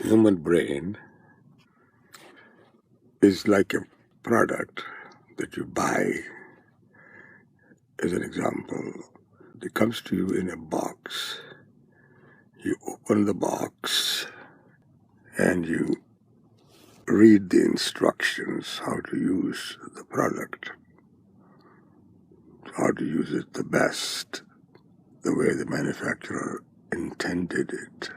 Human brain is like a product that you buy. As an example, it comes to you in a box. You open the box and you read the instructions how to use the product, how to use it the best, the way the manufacturer intended it.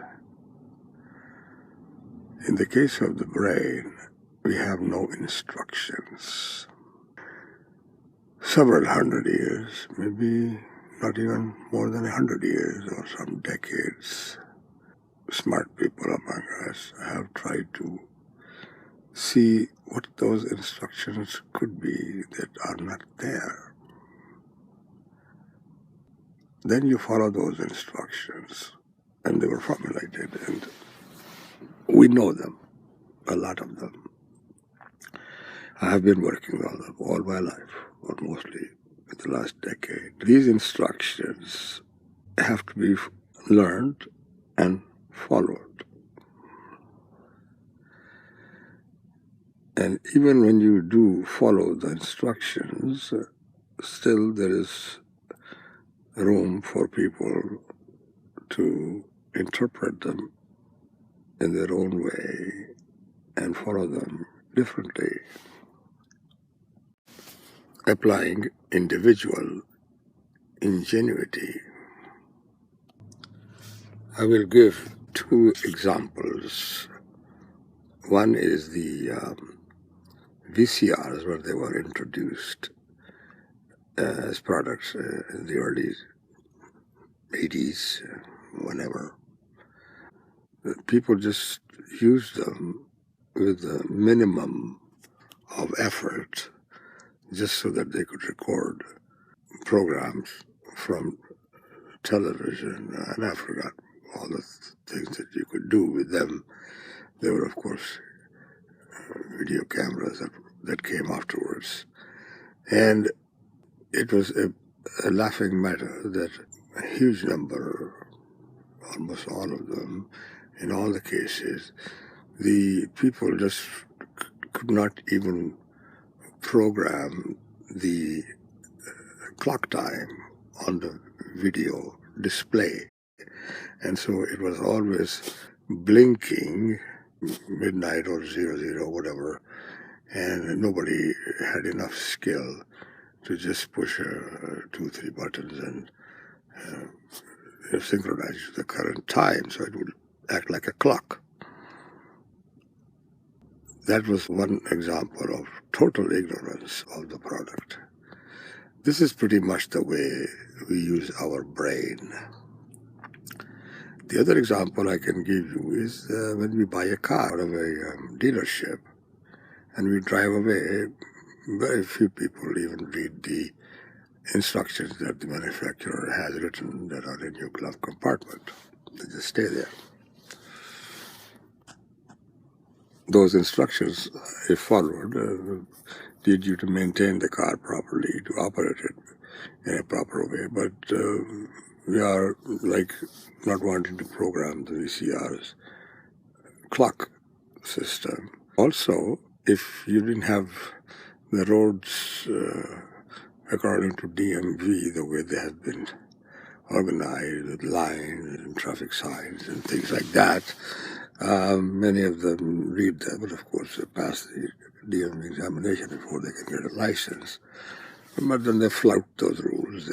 In the case of the brain, we have no instructions. Several hundred years, maybe not even more than 100 years or some decades, smart people among us have tried to see what those instructions could be that are not there. Then you follow those instructions, and they were formulated, and we know them, a lot of them. I have been working on them all my life, or mostly in the last decade. These instructions have to be learned and followed. And even when you do follow the instructions, still there is room for people to interpret them in their own way and follow them differently, applying individual ingenuity. I will give two examples. One is the VCRs, where they were introduced as products in the early 80s, whenever. People just used them with a minimum of effort just so that they could record programs from television, and I forgot all the things that you could do with them. There were, of course, video cameras that came afterwards. And it was a laughing matter that a huge number, almost all of them, in all the cases, the people just could not even program the clock time on the video display. And so it was always blinking, midnight or 00, whatever, and nobody had enough skill to just push 2-3 buttons and synchronize the current time, so it would act like a clock. That was one example of total ignorance of the product. This is pretty much the way we use our brain. The other example I can give you is when we buy a car out of a dealership and we drive away, very few people even read the instructions that the manufacturer has written that are in your glove compartment. They just stay there. Those instructions, if followed, lead you to maintain the car properly, to operate it in a proper way. But we are like not wanting to program the VCR's clock system. Also, if you didn't have the roads according to DMV, the way they have been organized with lines and traffic signs and things like that, many of them read them, but of course they pass the DMV examination before they can get a license. But then they flout those rules,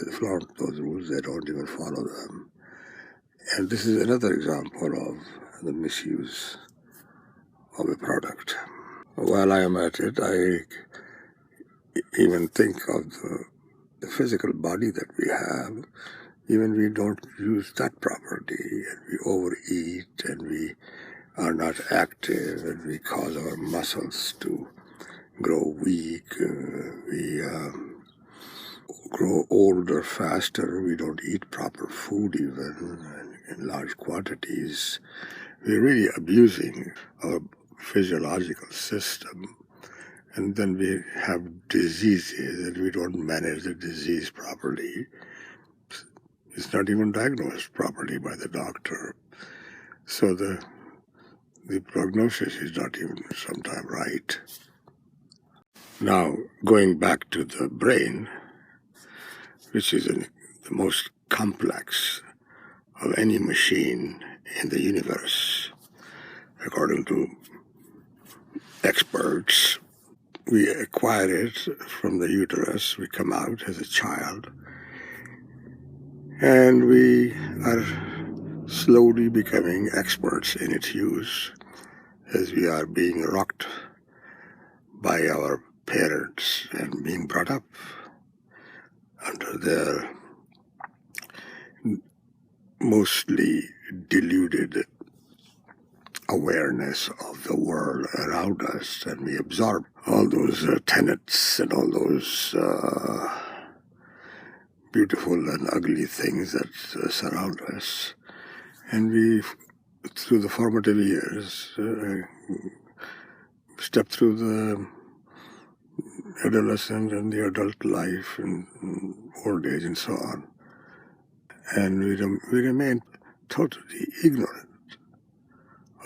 they don't even follow them. And this is another example of the misuse of a product. While I am at it, I even think of the physical body that we have. Even we don't use that properly, and we overeat, and we are not active, and we cause our muscles to grow weak. We grow older faster. We don't eat proper food even in large quantities. We're really abusing our physiological system. And then we have diseases, and we don't manage the disease properly. It's not even diagnosed properly by the doctor. So the the prognosis is not even sometimes right. Now, going back to the brain, which is the most complex of any machine in the universe, according to experts. We acquire it from the uterus, we come out as a child, and we are slowly becoming experts in its use as we are being rocked by our parents and being brought up under their mostly deluded awareness of the world around us, and we absorb all those tenets and all those beautiful and ugly things that surround us. And we, through the formative years, step through the adolescent and the adult life and old age and so on. And we remain totally ignorant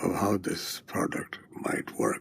of how this product might work.